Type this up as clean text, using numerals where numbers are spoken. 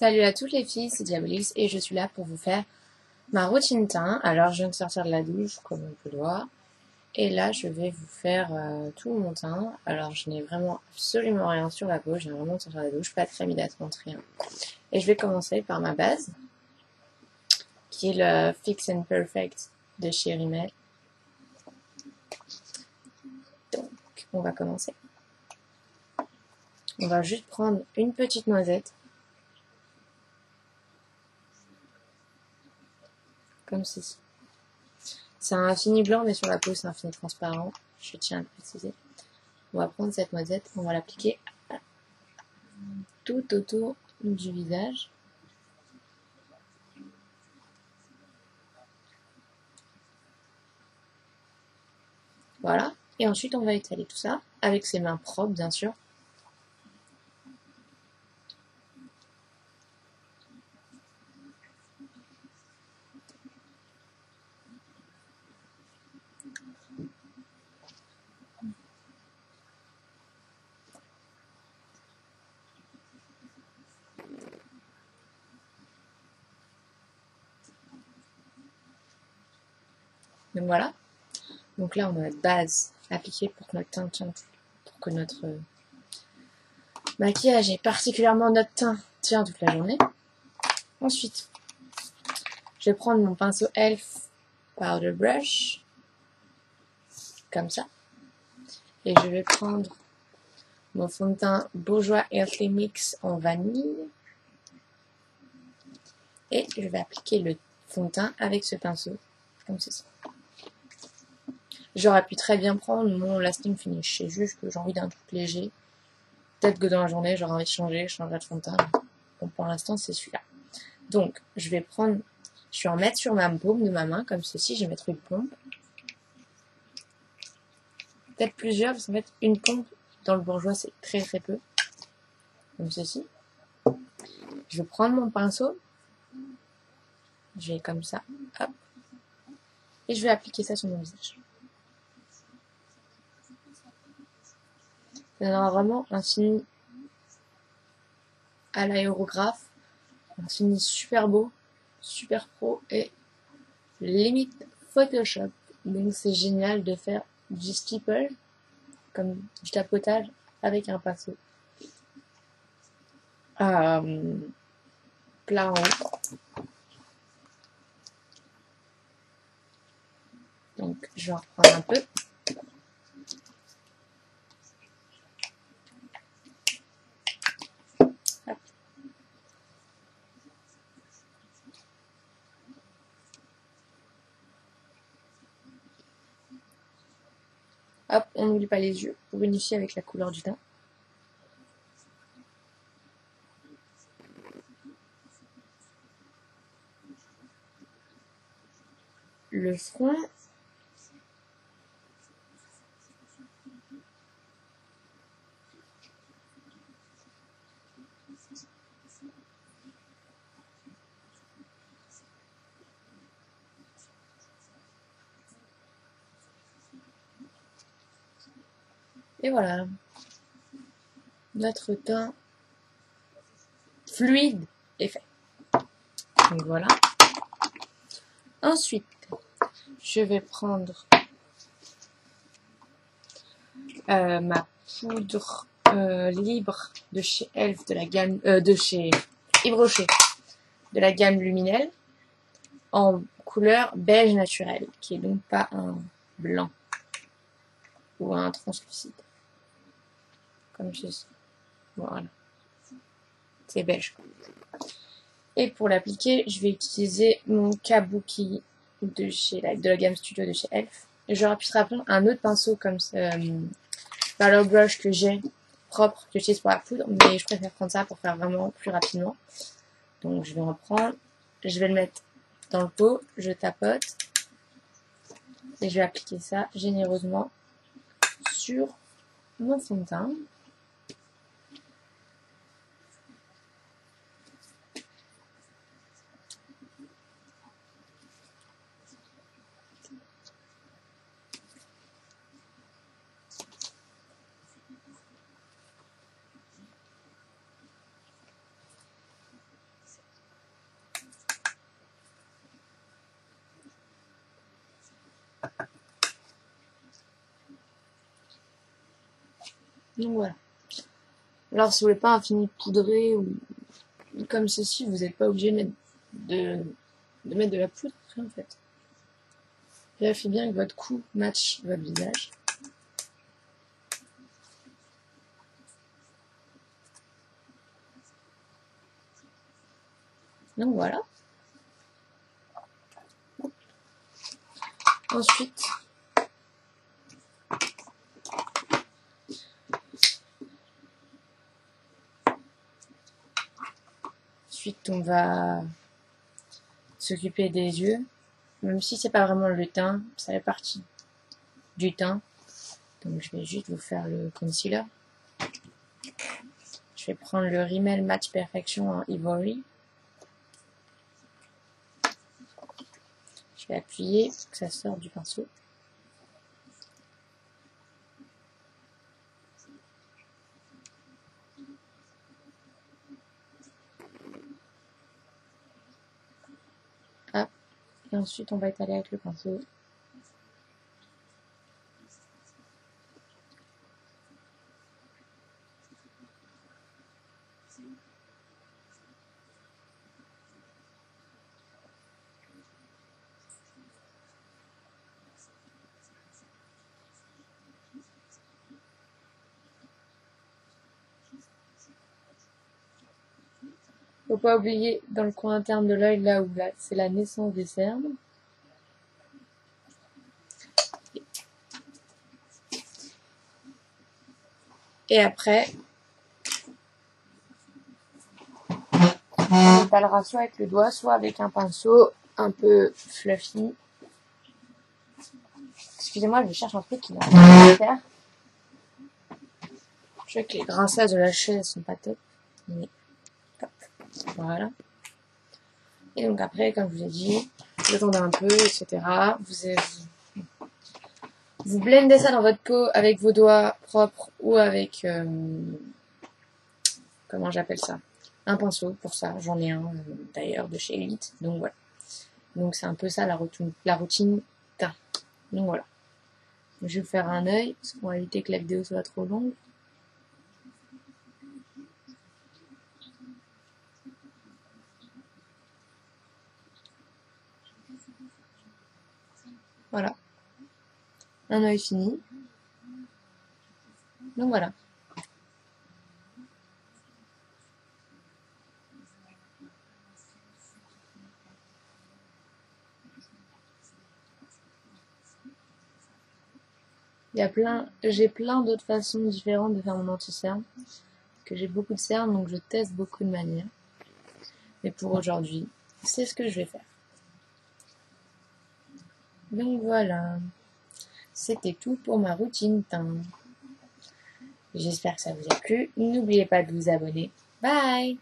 Salut à toutes les filles, c'est Diabolix et je suis là pour vous faire ma routine teint. Alors je viens de sortir de la douche comme on peut le voir. Et là je vais vous faire tout mon teint. Alors je n'ai vraiment absolument rien sur la peau, je viens vraiment de sortir de la douche, pas de crème hydratante, rien. Et je vais commencer par ma base, qui est le Fix and Perfect de chez Rimmel. Donc on va commencer. On va juste prendre une petite noisette. Comme ceci. C'est un fini blanc, mais sur la peau, c'est un fini transparent. Je tiens à le préciser. On va prendre cette noisette, on va l'appliquer tout autour du visage. Voilà. Et ensuite, on va étaler tout ça avec ses mains propres, bien sûr. Donc voilà. Donc là, on a notre base appliquée pour que notre teint tienne, pour que notre maquillage et particulièrement notre teint tient toute la journée. Ensuite, je vais prendre mon pinceau Elf Powder Brush, comme ça. Et je vais prendre mon fond de teint Bourjois Earthly Mix en vanille. Et je vais appliquer le fond de teint avec ce pinceau, comme ceci. J'aurais pu très bien prendre mon Lasting Finish, c'est juste que j'ai envie d'un truc léger. Peut-être que dans la journée, j'aurai envie de changer, je changerai de fond de teint. Bon, pour l'instant, c'est celui-là. Donc, je vais en mettre sur ma paume de ma main, comme ceci, je vais mettre une pompe. Peut-être plusieurs, parce qu'en fait, une pompe dans le Bourjois, c'est très très peu. Comme ceci. Je vais prendre mon pinceau. Je vais comme ça, hop. Et je vais appliquer ça sur mon visage. Ça donnera vraiment un fini à l'aérographe. Un fini super beau, super pro et limite Photoshop. Donc c'est génial de faire du stipple, comme du tapotage avec un pinceau. Plat en haut. Donc je vais en reprendre un peu. Hop. Hop, on n'oublie pas les yeux pour unifier avec la couleur du teint. Le front. Et voilà. Notre teint fluide est fait. Donc voilà. Ensuite, je vais prendre ma poudre libre de chez Elf, de la gamme de chez Yves Rocher, de la gamme Luminelle, en couleur beige naturel, qui est donc pas un blanc ou un translucide, comme ceci. Voilà, c'est beige. Et pour l'appliquer, je vais utiliser mon Kabuki de la gamme Studio de chez Elf. J'aurais pu prendre un autre pinceau comme Powder Brush que j'ai propre, que j'utilise pour la poudre, mais je préfère prendre ça pour faire vraiment plus rapidement. Donc je vais en prendre, je vais le mettre dans le pot, je tapote et je vais appliquer ça généreusement sur mon fond de teint. Donc voilà. Alors si vous voulez pas un fini poudré ou comme ceci, vous n'êtes pas obligé de mettre de la poudre en fait. Vérifiez bien que votre cou matche votre visage. Donc voilà. Ensuite, on va s'occuper des yeux. Même si c'est pas vraiment le teint, ça fait partie du teint. Donc je vais juste vous faire le concealer. Je vais prendre le Rimmel Match Perfection en Ivory. Je vais appuyer pour que ça sorte du pinceau. Hop. Et ensuite on va étaler avec le pinceau. Faut pas oublier dans le coin interne de l'œil, là où c'est la naissance des cernes. Et après, on étalera soit avec le doigt, soit avec un pinceau un peu fluffy. Excusez-moi, je cherche un truc qui n'a rien à faire. Je sais que les grinçages de la chaise sont pas top. Mais hop, voilà. Et donc après, comme je vous ai dit, vous attendez un peu, etc. Vous blendez ça dans votre peau avec vos doigts propres ou avec, comment j'appelle ça, un pinceau. Pour ça, j'en ai un d'ailleurs de chez Elite. Donc voilà. Donc c'est un peu ça la routine teint. Donc voilà. Je vais vous faire un œil, parce qu'on va éviter que la vidéo soit trop longue. Voilà. Un œil fini. Donc voilà. J'ai plein d'autres façons différentes de faire mon anti-cerne. Que j'ai beaucoup de cernes, donc je teste beaucoup de manières. Mais pour aujourd'hui, c'est ce que je vais faire. Donc voilà. C'était tout pour ma routine teint. J'espère que ça vous a plu. N'oubliez pas de vous abonner. Bye!